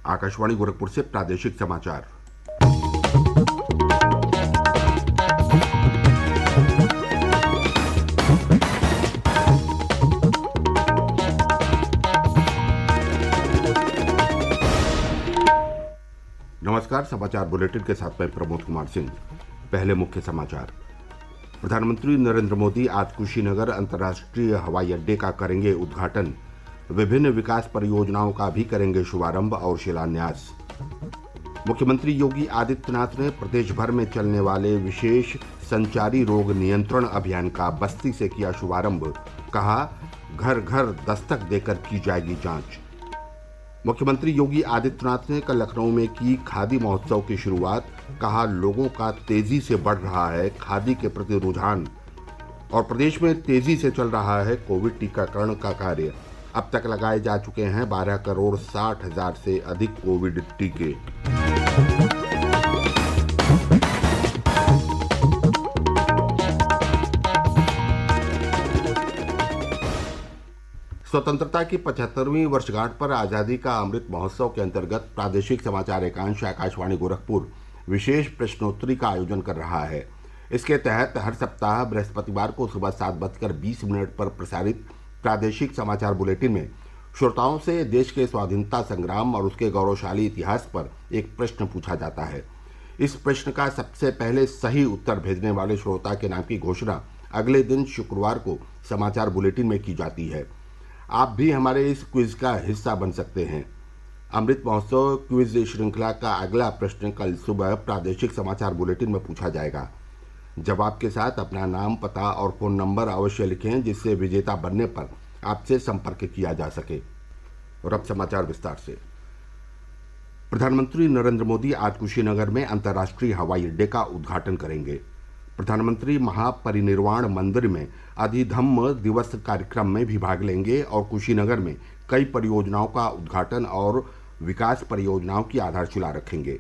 आकाशवाणी गोरखपुर से प्रादेशिक समाचार। नमस्कार, समाचार बुलेटिन के साथ मैं प्रमोद कुमार सिंह। पहले मुख्य समाचार। प्रधानमंत्री नरेंद्र मोदी आज कुशीनगर अंतर्राष्ट्रीय हवाई अड्डे का करेंगे उद्घाटन। विभिन्न विकास परियोजनाओं का भी करेंगे शुभारंभ और शिलान्यास। मुख्यमंत्री योगी आदित्यनाथ ने प्रदेश भर में चलने वाले विशेष संचारी रोग नियंत्रण अभियान का बस्ती से किया शुभारंभ। कहा, घर घर दस्तक देकर की जाएगी जांच। मुख्यमंत्री योगी आदित्यनाथ ने कल लखनऊ में की खादी महोत्सव की शुरुआत। कहा, लोगों का तेजी से बढ़ रहा है खादी के प्रति रुझान और प्रदेश में तेजी से चल रहा है कोविड टीकाकरण का कार्य। अब तक लगाए जा चुके हैं 12,60,00,000 से अधिक कोविड टीके। स्वतंत्रता की 75वीं वर्षगांठ पर आज़ादी का अमृत महोत्सव के अंतर्गत प्रादेशिक समाचार एकांश आकाशवाणी गोरखपुर विशेष प्रश्नोत्तरी का आयोजन कर रहा है। इसके तहत हर सप्ताह बृहस्पतिवार को सुबह 7:20 पर प्रसारित प्रादेशिक समाचार बुलेटिन में श्रोताओं से देश के स्वाधीनता संग्राम और उसके गौरवशाली इतिहास पर एक प्रश्न पूछा जाता है। इस प्रश्न का सबसे पहले सही उत्तर भेजने वाले श्रोता के नाम की घोषणा अगले दिन शुक्रवार को समाचार बुलेटिन में की जाती है। आप भी हमारे इस क्विज का हिस्सा बन सकते हैं। अमृत महोत्सव क्विज श्रृंखला का अगला प्रश्न कल सुबह प्रादेशिक समाचार बुलेटिन में पूछा जाएगा। जवाब के साथ अपना नाम, पता और फोन नंबर अवश्य लिखें, जिससे विजेता बनने पर आपसे संपर्क किया जा सके। और अब समाचार विस्तार से। प्रधानमंत्री नरेंद्र मोदी आज कुशीनगर में अंतर्राष्ट्रीय हवाई अड्डे का उद्घाटन करेंगे। प्रधानमंत्री महापरिनिर्वाण मंदिर में अधिधम्म दिवस कार्यक्रम में भी भाग लेंगे और कुशीनगर में कई परियोजनाओं का उद्घाटन और विकास परियोजनाओं की आधारशिला रखेंगे।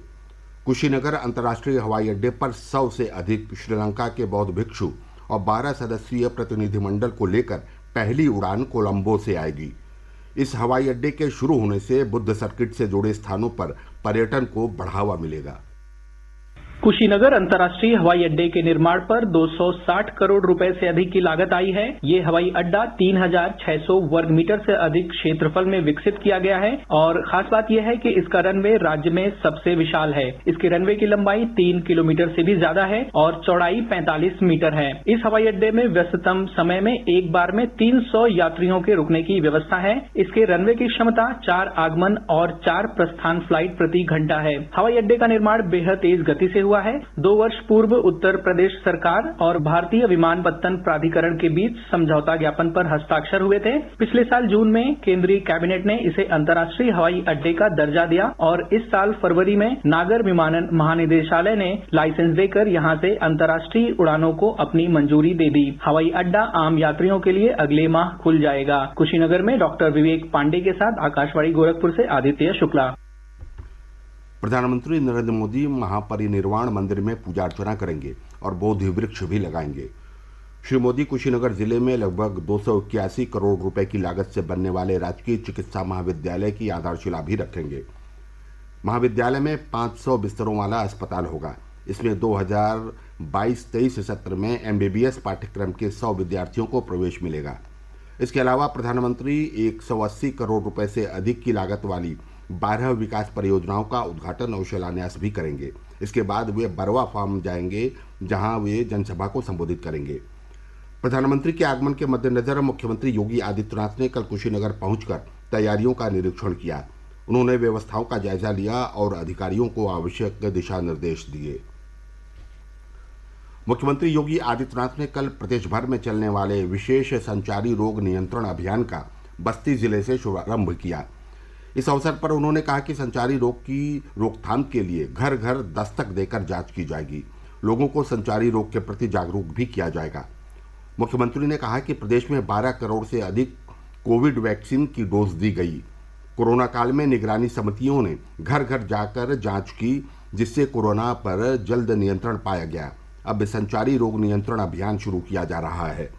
कुशीनगर अंतर्राष्ट्रीय हवाई अड्डे पर 100 से अधिक श्रीलंका के बौद्ध भिक्षु और 12 सदस्यीय प्रतिनिधिमंडल को लेकर पहली उड़ान कोलंबो से आएगी। इस हवाई अड्डे के शुरू होने से बुद्ध सर्किट से जुड़े स्थानों पर पर्यटन को बढ़ावा मिलेगा। कुशीनगर अंतर्राष्ट्रीय हवाई अड्डे के निर्माण पर 260 करोड़ रुपए से अधिक की लागत आई है। ये हवाई अड्डा 3,600 वर्ग मीटर से अधिक क्षेत्रफल में विकसित किया गया है और खास बात यह है कि इसका रनवे राज्य में सबसे विशाल है। इसके रनवे की लंबाई 3 किलोमीटर से भी ज्यादा है और चौड़ाई 45 मीटर है। इस हवाई अड्डे में व्यस्ततम समय में एक बार में 300 यात्रियों के रुकने की व्यवस्था है। इसके रनवे की क्षमता 4 आगमन और 4 प्रस्थान फ्लाइट प्रति घंटा है। हवाई अड्डे का निर्माण बेहद तेज गति से हुआ है। 2 वर्ष पूर्व उत्तर प्रदेश सरकार और भारतीय विमानपत्तन प्राधिकरण के बीच समझौता ज्ञापन पर हस्ताक्षर हुए थे। पिछले साल जून में केंद्रीय कैबिनेट ने इसे अंतर्राष्ट्रीय हवाई अड्डे का दर्जा दिया और इस साल फरवरी में नागर विमानन महानिदेशालय ने लाइसेंस देकर यहां से अंतर्राष्ट्रीय उड़ानों को अपनी मंजूरी दे दी। हवाई अड्डा आम यात्रियों के लिए अगले माह खुल जाएगा। कुशीनगर में डॉक्टर विवेक पांडे के साथ आकाशवाणी गोरखपुर से आदित्य शुक्ला। प्रधानमंत्री नरेंद्र मोदी महापरिनिर्वाण मंदिर में पूजा अर्चना करेंगे और बोधि वृक्ष भी लगाएंगे। श्री मोदी कुशीनगर जिले में लगभग 281 करोड़ रुपए की लागत से बनने वाले राजकीय चिकित्सा महाविद्यालय की आधारशिला भी रखेंगे। महाविद्यालय में 500 बिस्तरों वाला अस्पताल होगा। इसमें 2022-23 सत्र में MBBS पाठ्यक्रम के 100 विद्यार्थियों को प्रवेश मिलेगा। इसके अलावा प्रधानमंत्री 180 करोड़ रुपए से अधिक की लागत वाली 12 विकास परियोजनाओं का उद्घाटन और शिलान्यास भी करेंगे। इसके बाद वे बरवा फार्म जाएंगे, जहां वे जनसभा को संबोधित करेंगे। प्रधानमंत्री के आगमन के मद्देनजर मुख्यमंत्री योगी आदित्यनाथ ने कल कुशीनगर पहुंचकर तैयारियों का निरीक्षण किया। उन्होंने व्यवस्थाओं का जायजा लिया और अधिकारियों को आवश्यक दिशा निर्देश दिए। मुख्यमंत्री योगी आदित्यनाथ ने कल प्रदेश भर में चलने वाले विशेष संचारी रोग नियंत्रण अभियान का बस्ती जिले से शुभारंभ किया। इस अवसर पर उन्होंने कहा कि संचारी रोग की रोकथाम के लिए घर घर दस्तक देकर जांच की जाएगी। लोगों को संचारी रोग के प्रति जागरूक भी किया जाएगा। मुख्यमंत्री ने कहा कि प्रदेश में 12 करोड़ से अधिक कोविड वैक्सीन की डोज दी गई। कोरोना काल में निगरानी समितियों ने घर घर जाकर जांच की, जिससे कोरोना पर जल्द नियंत्रण पाया गया। अब संचारी रोग नियंत्रण अभियान शुरू किया जा रहा है।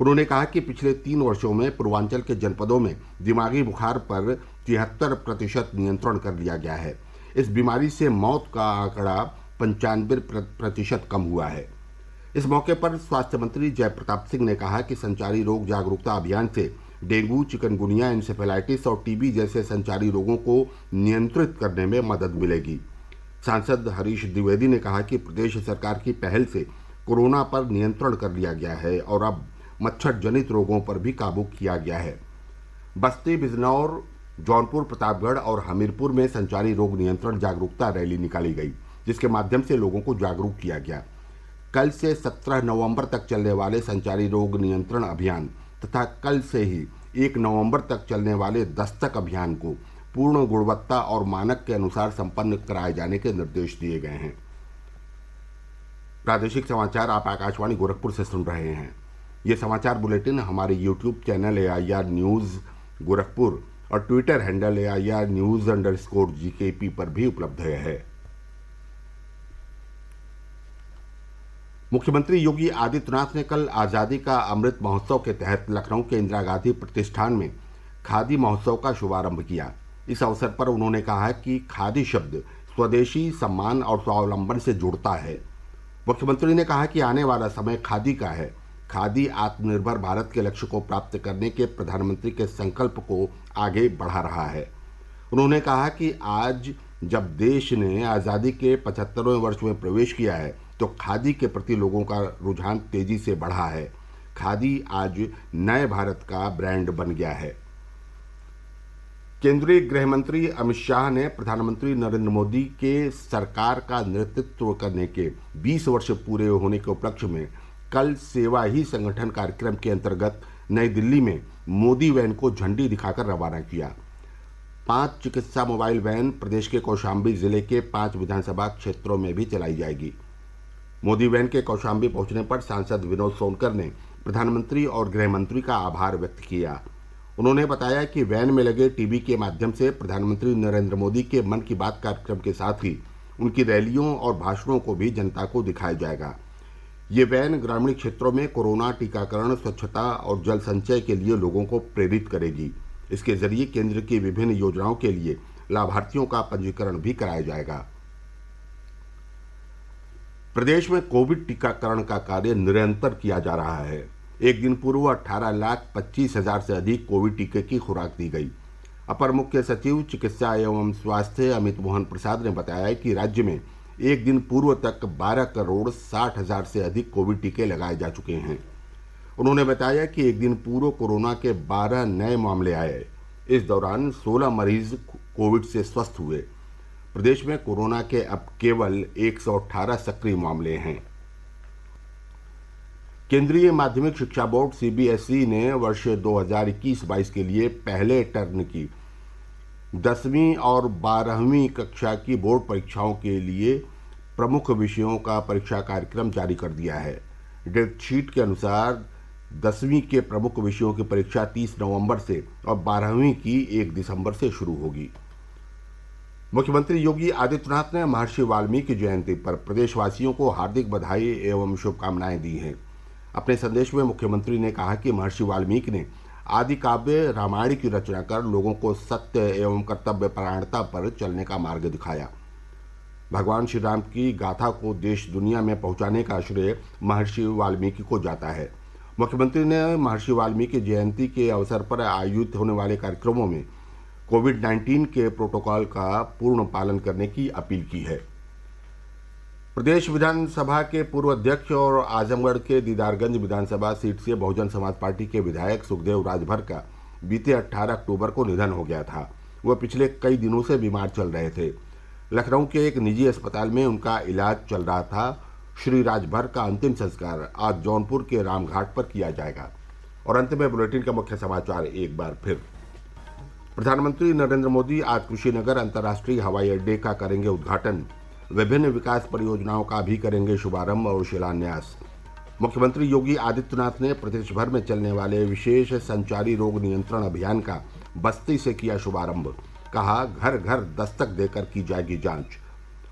उन्होंने कहा कि पिछले 3 वर्षों में पूर्वांचल के जनपदों में दिमागी बुखार पर 73% नियंत्रण कर लिया गया है। इस बीमारी से मौत का आंकड़ा 95% कम हुआ है। इस मौके पर स्वास्थ्य मंत्री जय प्रताप सिंह ने कहा कि संचारी रोग जागरूकता अभियान से डेंगू, चिकनगुनिया, इंसेफेलाइटिस और टीबी जैसे संचारी रोगों को नियंत्रित करने में मदद मिलेगी। सांसद हरीश द्विवेदी ने कहा कि प्रदेश सरकार की पहल से कोरोना पर नियंत्रण कर लिया गया है और अब मच्छर जनित रोगों पर भी काबू किया गया है। बस्ती, बिजनौर, जौनपुर, प्रतापगढ़ और हमीरपुर में संचारी रोग नियंत्रण जागरूकता रैली निकाली गई, जिसके माध्यम से लोगों को जागरूक किया गया। कल से 17 नवंबर तक चलने वाले संचारी रोग नियंत्रण अभियान तथा कल से ही 1 नवंबर तक चलने वाले दस्तक अभियान को पूर्ण गुणवत्ता और मानक के अनुसार संपन्न कराए जाने के निर्देश दिए गए हैं। प्रादेशिक समाचार आप आकाशवाणी गोरखपुर से सुन रहे हैं। ये समाचार बुलेटिन हमारे YouTube channel AIR news Gorakhpur और ट्विटर हैंडल AIR News_GKP पर भी उपलब्ध है। मुख्यमंत्री योगी आदित्यनाथ ने कल आज़ादी का अमृत महोत्सव के तहत लखनऊ के इंदिरा गांधी प्रतिष्ठान में खादी महोत्सव का शुभारंभ किया। इस अवसर पर उन्होंने कहा कि खादी शब्द स्वदेशी, सम्मान और स्वावलंबन से जुड़ता है। मुख्यमंत्री ने कहा कि आने वाला समय खादी का है। खादी आत्मनिर्भर भारत के लक्ष्य को प्राप्त करने के प्रधानमंत्री के संकल्प को आगे बढ़ा रहा है। उन्होंने कहा कि आज जब देश ने आज़ादी के 75वें वर्ष में प्रवेश किया है तो खादी के प्रति लोगों का रुझान तेजी से बढ़ा है। खादी आज नए भारत का ब्रांड बन गया है। केंद्रीय गृह मंत्री अमित शाह ने प्रधानमंत्री नरेंद्र मोदी के सरकार का नेतृत्व करने के 20 वर्ष पूरे होने के उपलक्ष्य में कल सेवा ही संगठन कार्यक्रम के अंतर्गत नई दिल्ली में मोदी वैन को झंडी दिखाकर रवाना किया। 5 चिकित्सा मोबाइल वैन प्रदेश के कौशाम्बी जिले के 5 विधानसभा क्षेत्रों में भी चलाई जाएगी। मोदी वैन के कौशाम्बी पहुंचने पर सांसद विनोद सोनकर ने प्रधानमंत्री और गृह मंत्री का आभार व्यक्त किया। उन्होंने बताया कि वैन में लगे टीवी के माध्यम से प्रधानमंत्री नरेंद्र मोदी के मन की बात कार्यक्रम के साथ ही उनकी रैलियों और भाषणों को भी जनता को दिखाया जाएगा। ये वैन ग्रामीण क्षेत्रों में कोरोना टीकाकरण, स्वच्छता और जल संचय के लिए लोगों को प्रेरित करेगी। इसके जरिए केंद्र की विभिन्न योजनाओं के लिए लाभार्थियों का पंजीकरण भी कराया जाएगा। प्रदेश में कोविड टीकाकरण का कार्य निरंतर किया जा रहा है। एक दिन पूर्व 18,25,000 से अधिक कोविड टीके की खुराक दी गई। अपर मुख्य सचिव चिकित्सा एवं स्वास्थ्य अमित मोहन प्रसाद ने बताया कि राज्य में एक दिन पूर्व तक 12,60,00,000 से अधिक कोविड टीके लगाए जा चुके हैं। उन्होंने बताया कि एक दिन पूर्व कोरोना के 12 नए मामले आए। इस दौरान 16 मरीज कोविड से स्वस्थ हुए। प्रदेश में कोरोना के अब केवल 118 सक्रिय मामले हैं। केंद्रीय माध्यमिक शिक्षा बोर्ड CBSE ने वर्ष 2021-22 के लिए पहले टर्म की 10वीं और 12वीं कक्षा की बोर्ड परीक्षाओं के लिए प्रमुख विषयों का परीक्षा कार्यक्रम जारी कर दिया है। डेट शीट के अनुसार 10वीं के प्रमुख विषयों की परीक्षा 30 नवंबर से और 12वीं की 1 दिसंबर से शुरू होगी। मुख्यमंत्री योगी आदित्यनाथ ने महर्षि वाल्मीकि जयंती पर प्रदेशवासियों को हार्दिक बधाई एवं शुभकामनाएं दी हैं। अपने संदेश में मुख्यमंत्री ने कहा कि महर्षि वाल्मीकि ने आदि काव्य रामायण की रचना कर लोगों को सत्य एवं कर्तव्य परायणता पर चलने का मार्ग दिखाया। भगवान श्री राम की गाथा को देश दुनिया में पहुंचाने का श्रेय महर्षि वाल्मीकि को जाता है। मुख्यमंत्री ने महर्षि वाल्मीकि जयंती के अवसर पर आयोजित होने वाले कार्यक्रमों में कोविड-19 के प्रोटोकॉल का पूर्ण पालन करने की अपील की है। प्रदेश विधानसभा के पूर्व अध्यक्ष और आजमगढ़ के दीदारगंज विधानसभा सीट से बहुजन समाज पार्टी के विधायक सुखदेव राजभर का बीते 18 अक्टूबर को निधन हो गया था। वह पिछले कई दिनों से बीमार चल रहे थे। लखनऊ के एक निजी अस्पताल में उनका इलाज चल रहा था। श्री राजभर का अंतिम संस्कार आज जौनपुर के रामघाट पर किया जाएगा। और अंत में बुलेटिन का मुख्य समाचार एक बार फिर। प्रधानमंत्री नरेंद्र मोदी आज कुशीनगर अंतर्राष्ट्रीय हवाई अड्डे का करेंगे उद्घाटन। विभिन्न विकास परियोजनाओं का भी करेंगे शुभारंभ और शिलान्यास। मुख्यमंत्री योगी आदित्यनाथ ने प्रदेश भर में चलने वाले विशेष संचारी रोग नियंत्रण अभियान का बस्ती से किया शुभारंभ। कहा, घर घर दस्तक देकर की जाएगी जांच।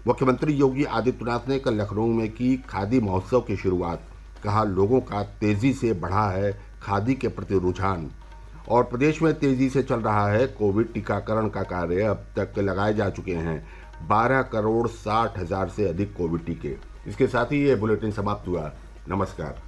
मुख्यमंत्री योगी आदित्यनाथ ने कल लखनऊ में की खादी महोत्सव की शुरुआत। कहा, लोगों का तेजी से बढ़ा है खादी के प्रति रुझान। और प्रदेश में तेजी से चल रहा है कोविड टीकाकरण का कार्य। अब तक लगाए जा चुके हैं 12,60,00,000 से अधिक कोविड टीके। इसके साथ ही ये बुलेटिन समाप्त हुआ। नमस्कार।